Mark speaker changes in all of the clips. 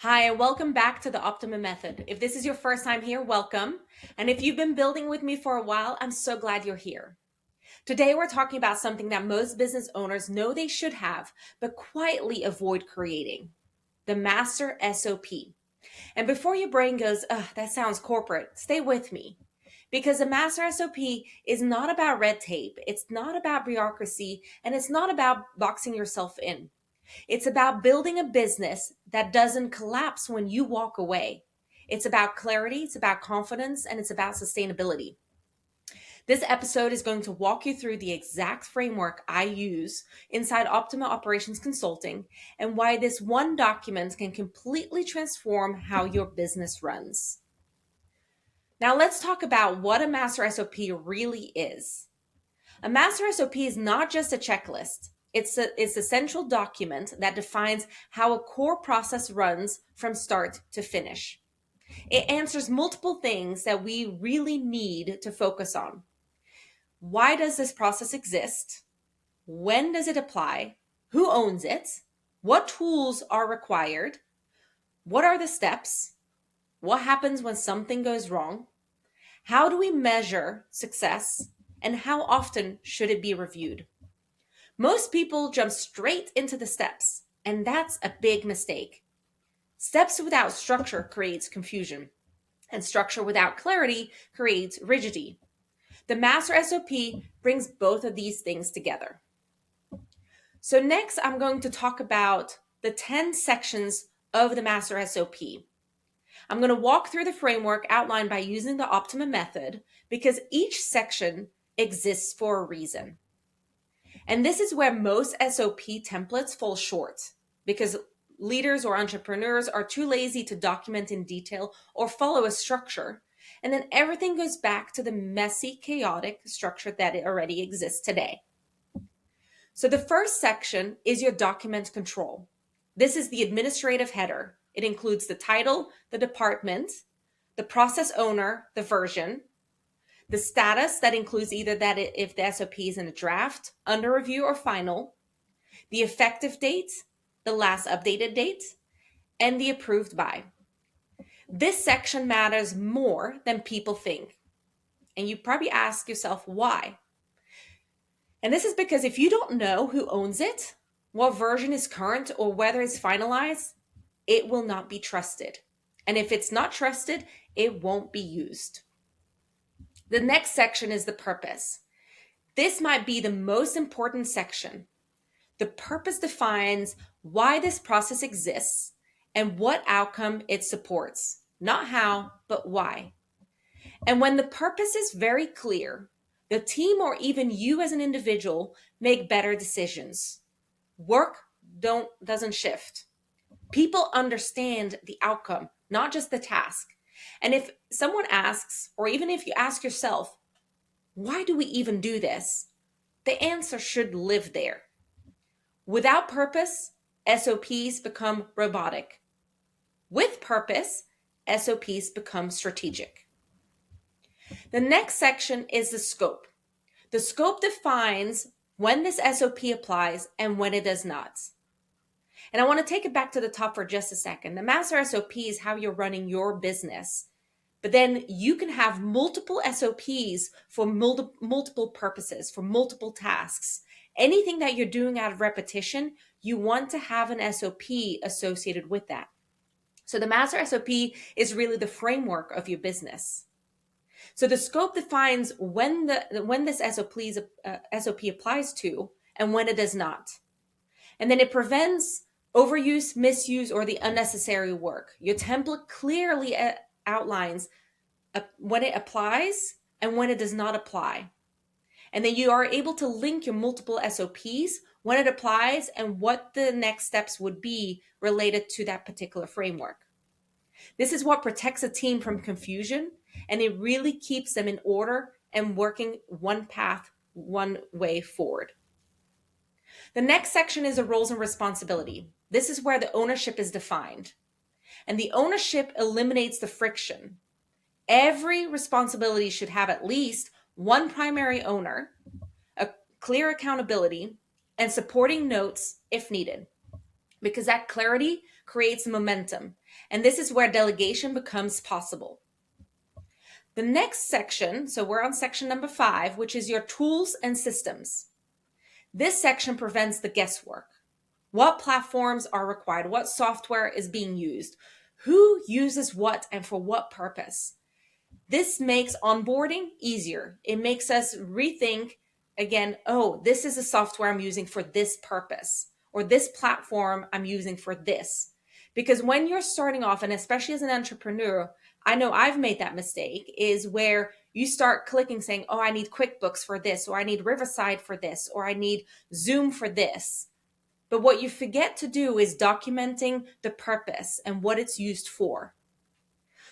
Speaker 1: Hi, and welcome back to the Optima Method. If this is your first time here, welcome. And if you've been building with me for a while, I'm so glad you're here. Today, we're talking about something that most business owners know they should have, but quietly avoid creating: the Master SOP. And before your brain goes, ugh, that sounds corporate, stay with me. Because the Master SOP is not about red tape, it's not about bureaucracy, and it's not about boxing yourself in. It's about building a business that doesn't collapse when you walk away. It's about clarity, it's about confidence, and it's about sustainability. This episode is going to walk you through the exact framework I use inside Optima Operations Consulting and why this one document can completely transform how your business runs. Now, let's talk about what a Master SOP really is. A Master SOP is not just a checklist. It's a central document that defines how a core process runs from start to finish. It answers multiple things that we really need to focus on. Why does this process exist? When does it apply? Who owns it? What tools are required? What are the steps? What happens when something goes wrong? How do we measure success? And how often should it be reviewed? Most people jump straight into the steps, and that's a big mistake. Steps without structure creates confusion, and structure without clarity creates rigidity. The Master SOP brings both of these things together. So next, I'm going to talk about the 10 sections of the Master SOP. I'm going to walk through the framework outlined by using the Optima Method because each section exists for a reason. And this is where most SOP templates fall short because leaders or entrepreneurs are too lazy to document in detail or follow a structure. And then everything goes back to the messy, chaotic structure that it already exists today. So the first section is your document control. This is the administrative header. It includes the title, the department, the process owner, the version, the status that includes either that if the SOP is in a draft, under review, or final, the effective date, the last updated date, and the approved by. This section matters more than people think. And you probably ask yourself why. And this is because if you don't know who owns it, what version is current, or whether it's finalized, it will not be trusted. And if it's not trusted, it won't be used. The next section is the purpose. This might be the most important section. The purpose defines why this process exists and what outcome it supports. Not how, but why. And when the purpose is very clear, the team or even you as an individual make better decisions. Work doesn't shift. People understand the outcome, not just the task. And if someone asks, or even if you ask yourself, why do we even do this? The answer should live there. Without purpose, SOPs become robotic. With purpose, SOPs become strategic. The next section is the scope. The scope defines when this SOP applies and when it does not. And I want to take it back to the top for just a second. The Master SOP is how you're running your business. But then you can have multiple SOPs for multiple purposes, for multiple tasks. Anything that you're doing out of repetition, you want to have an SOP associated with that. So the Master SOP is really the framework of your business. So the scope defines when this SOP applies to and when it does not. And then it prevents overuse, misuse, or the unnecessary work. Your template clearly outlines when it applies and when it does not apply. And then you are able to link your multiple SOPs when it applies and what the next steps would be related to that particular framework. This is what protects a team from confusion, and it really keeps them in order and working one path, one way forward. The next section is the roles and responsibility. This is where the ownership is defined. And the ownership eliminates the friction. Every responsibility should have at least one primary owner, a clear accountability, and supporting notes if needed. Because that clarity creates momentum. And this is where delegation becomes possible. The next section, so we're on section number 5, which is your tools and systems. This section prevents the guesswork. What platforms are required? What software is being used? Who uses what and for what purpose? This makes onboarding easier. It makes us rethink again, oh, this is a software I'm using for this purpose, or this platform I'm using for this. Because when you're starting off, and especially as an entrepreneur, I know I've made that mistake, is where you start clicking saying, oh, I need QuickBooks for this, or I need Riverside for this, or I need Zoom for this. But what you forget to do is documenting the purpose and what it's used for.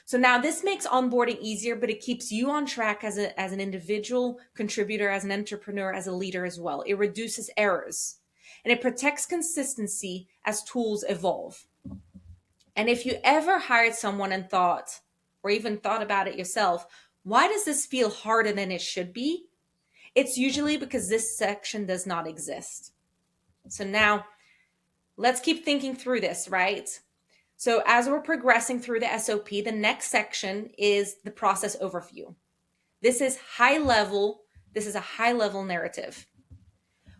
Speaker 1: So now this makes onboarding easier, but it keeps you on track as an individual contributor, as an entrepreneur, as a leader as well. It reduces errors and it protects consistency as tools evolve. And if you ever hired someone and thought, or even thought about it yourself, why does this feel harder than it should be? It's usually because this section does not exist. So now let's keep thinking through this, right? So as we're progressing through the SOP, the next section is the process overview. This is high level. This is a high level narrative.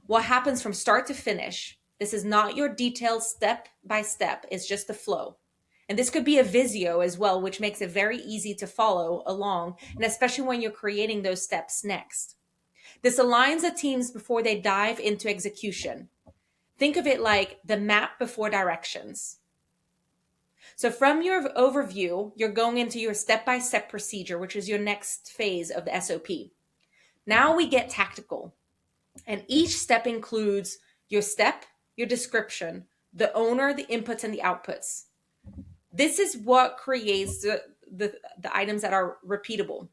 Speaker 1: What happens from start to finish? This is not your detailed step by step. It's just the flow. And this could be a Visio as well, which makes it very easy to follow along, and especially when you're creating those steps next. This aligns the teams before they dive into execution. Think of it like the map before directions. So from your overview, you're going into your step-by-step procedure, which is your next phase of the SOP. Now we get tactical. And each step includes your step, your description, the owner, the inputs, and the outputs. This is what creates the items that are repeatable.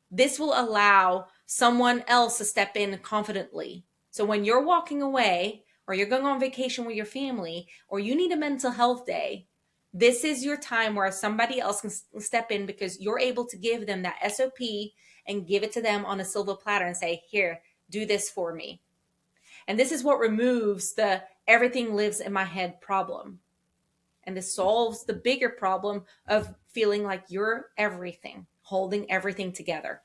Speaker 1: This will allow someone else to step in confidently. So when you're walking away, or you're going on vacation with your family, or you need a mental health day, this is your time where somebody else can step in because you're able to give them that SOP and give it to them on a silver platter and say, here, do this for me. And this is what removes the everything lives in my head problem. And this solves the bigger problem of feeling like you're everything, holding everything together.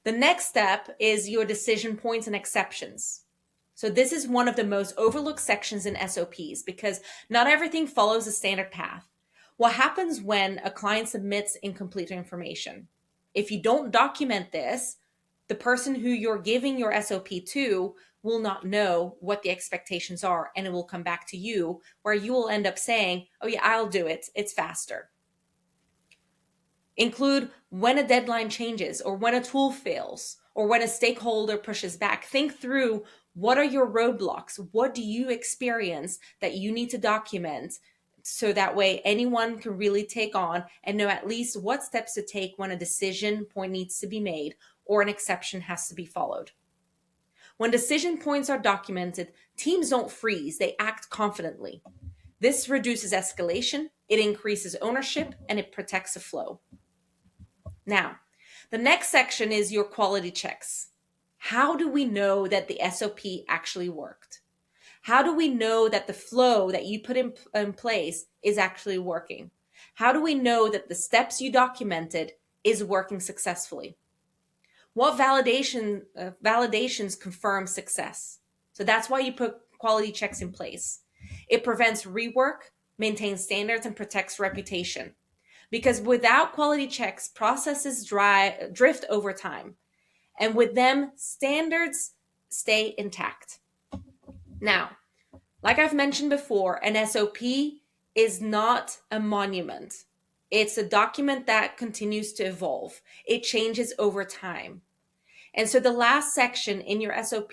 Speaker 1: The next step is your decision points and exceptions. So this is one of the most overlooked sections in SOPs because not everything follows a standard path. What happens when a client submits incomplete information? If you don't document this, the person who you're giving your SOP to will not know what the expectations are, and it will come back to you where you will end up saying, oh yeah, I'll do it. It's faster. Include when a deadline changes or when a tool fails or when a stakeholder pushes back. Think through, what are your roadblocks? What do you experience that you need to document so that way anyone can really take on and know at least what steps to take when a decision point needs to be made or an exception has to be followed. When decision points are documented, teams don't freeze, they act confidently. This reduces escalation, it increases ownership, and it protects the flow. Now, the next section is your quality checks. How do we know that the SOP actually worked? How do we know that the flow that you put in place is actually working? How do we know that the steps you documented is working successfully? What validations confirm success? So that's why you put quality checks in place. It prevents rework, maintains standards, and protects reputation. Because without quality checks, processes drift over time. And with them, standards stay intact. Now, like I've mentioned before, an SOP is not a monument. It's a document that continues to evolve. It changes over time. And so the last section in your SOP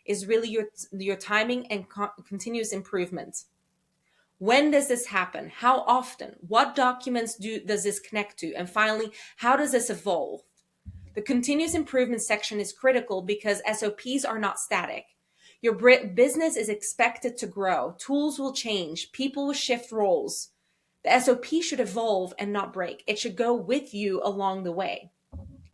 Speaker 1: is really your timing and continuous improvement. When does this happen? How often? What documents does this connect to? And finally, how does this evolve? The continuous improvement section is critical because SOPs are not static. Your business is expected to grow. Tools will change. People will shift roles. The SOP should evolve and not break. It should go with you along the way.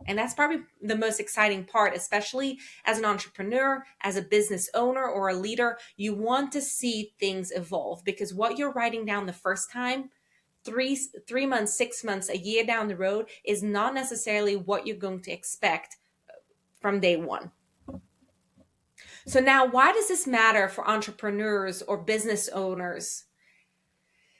Speaker 1: And that's probably the most exciting part, especially as an entrepreneur, as a business owner, or a leader. You want to see things evolve, because what you're writing down the first time, three months, 6 months, a year down the road, is not necessarily what you're going to expect from day one. So now, why does this matter for entrepreneurs or business owners?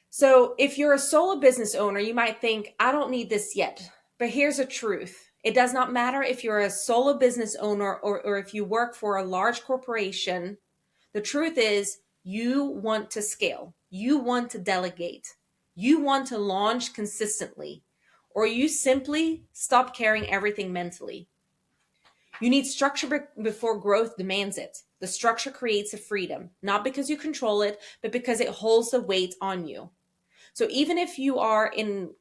Speaker 1: So if you're a solo business owner, you might think, I don't need this yet. But here's the truth. It does not matter if you're a solo business owner or if you work for a large corporation. The truth is, you want to scale. You want to delegate. You want to launch consistently. Or you simply stop carrying everything mentally. You need structure before growth demands it. The structure creates a freedom, not because you control it, but because it holds the weight on you. So even if you are in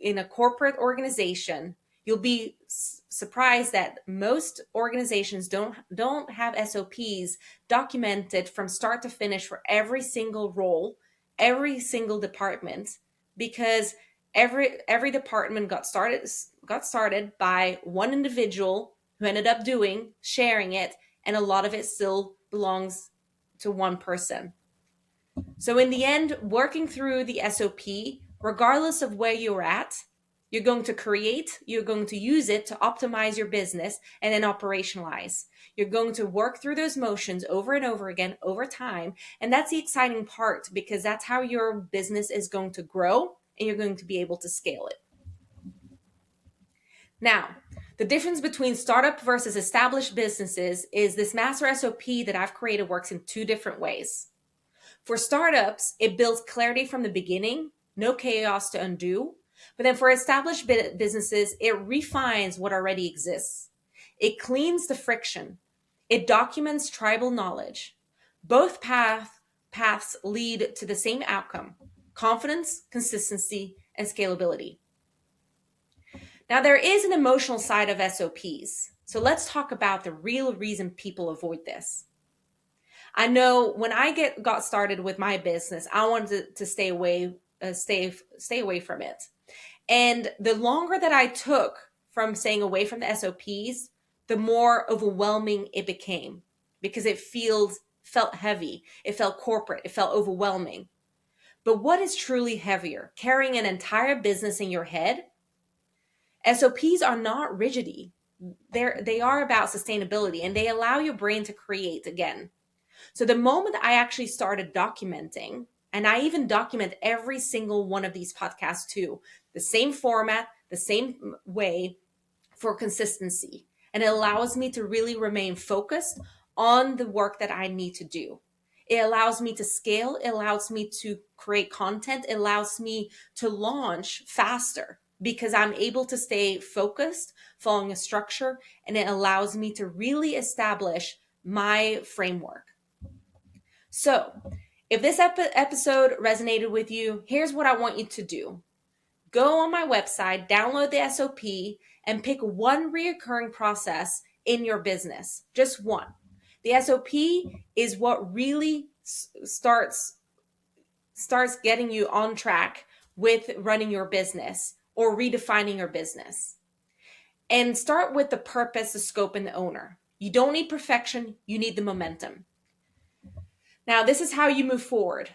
Speaker 1: a corporate organization, you'll be surprised that most organizations don't have SOPs documented from start to finish for every single role, every single department, because every department got started by one individual who ended up sharing it, and a lot of it still belongs to one person. So in the end, working through the SOP, regardless of where you're at, you're going to use it to optimize your business and then operationalize. You're going to work through those motions over and over again over time. And that's the exciting part, because that's how your business is going to grow and you're going to be able to scale it. Now, the difference between startup versus established businesses is this Master SOP that I've created works in two different ways. For startups, it builds clarity from the beginning, no chaos to undo. But then for established businesses, it refines what already exists. It cleans the friction. It documents tribal knowledge. Both paths lead to the same outcome: confidence, consistency, and scalability. Now, there is an emotional side of SOPs. So let's talk about the real reason people avoid this. I know when I got started with my business, I wanted to stay away from it. And the longer that I took from staying away from the SOPs, the more overwhelming it became, because it felt heavy. It felt corporate. It felt overwhelming. But what is truly heavier? Carrying an entire business in your head? SOPs are not rigidity. They are about sustainability, and they allow your brain to create again. So the moment I actually started documenting, and I even document every single one of these podcasts too, the same format, the same way, for consistency. And it allows me to really remain focused on the work that I need to do. It allows me to scale. It allows me to create content. It allows me to launch faster, because I'm able to stay focused, following a structure, and it allows me to really establish my framework. So if this episode resonated with you, here's what I want you to do. Go on my website, download the SOP, and pick one reoccurring process in your business. Just one. The SOP is what really starts getting you on track with running your business or redefining your business. And start with the purpose, the scope, and the owner. You don't need perfection. You need the momentum. Now, this is how you move forward.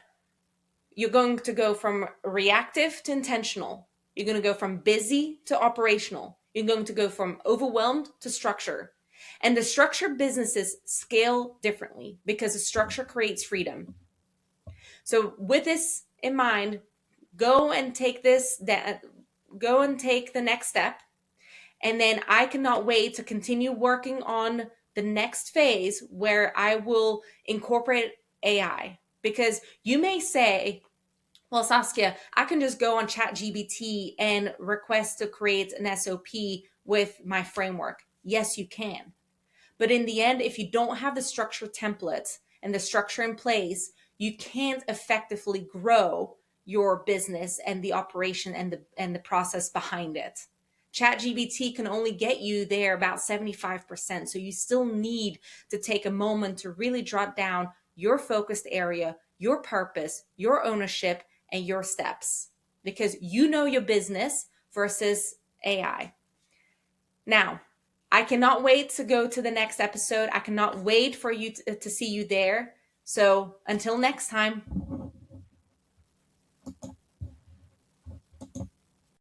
Speaker 1: You're going to go from reactive to intentional. You're going to go from busy to operational. You're going to go from overwhelmed to structure. And the structured businesses scale differently, because the structure creates freedom. So with this in mind, go and take the next step. And then I cannot wait to continue working on the next phase, where I will incorporate AI. Because you may say, well, Saskia, I can just go on ChatGPT and request to create an SOP with my framework. Yes, you can. But in the end, if you don't have the structure template and the structure in place, you can't effectively grow your business and the operation and the process behind it. ChatGPT can only get you there about 75%. So you still need to take a moment to really jot down your focused area, your purpose, your ownership, and your steps, because you know your business versus AI. Now, I cannot wait to go to the next episode. I cannot wait for you to see you there. So until next time.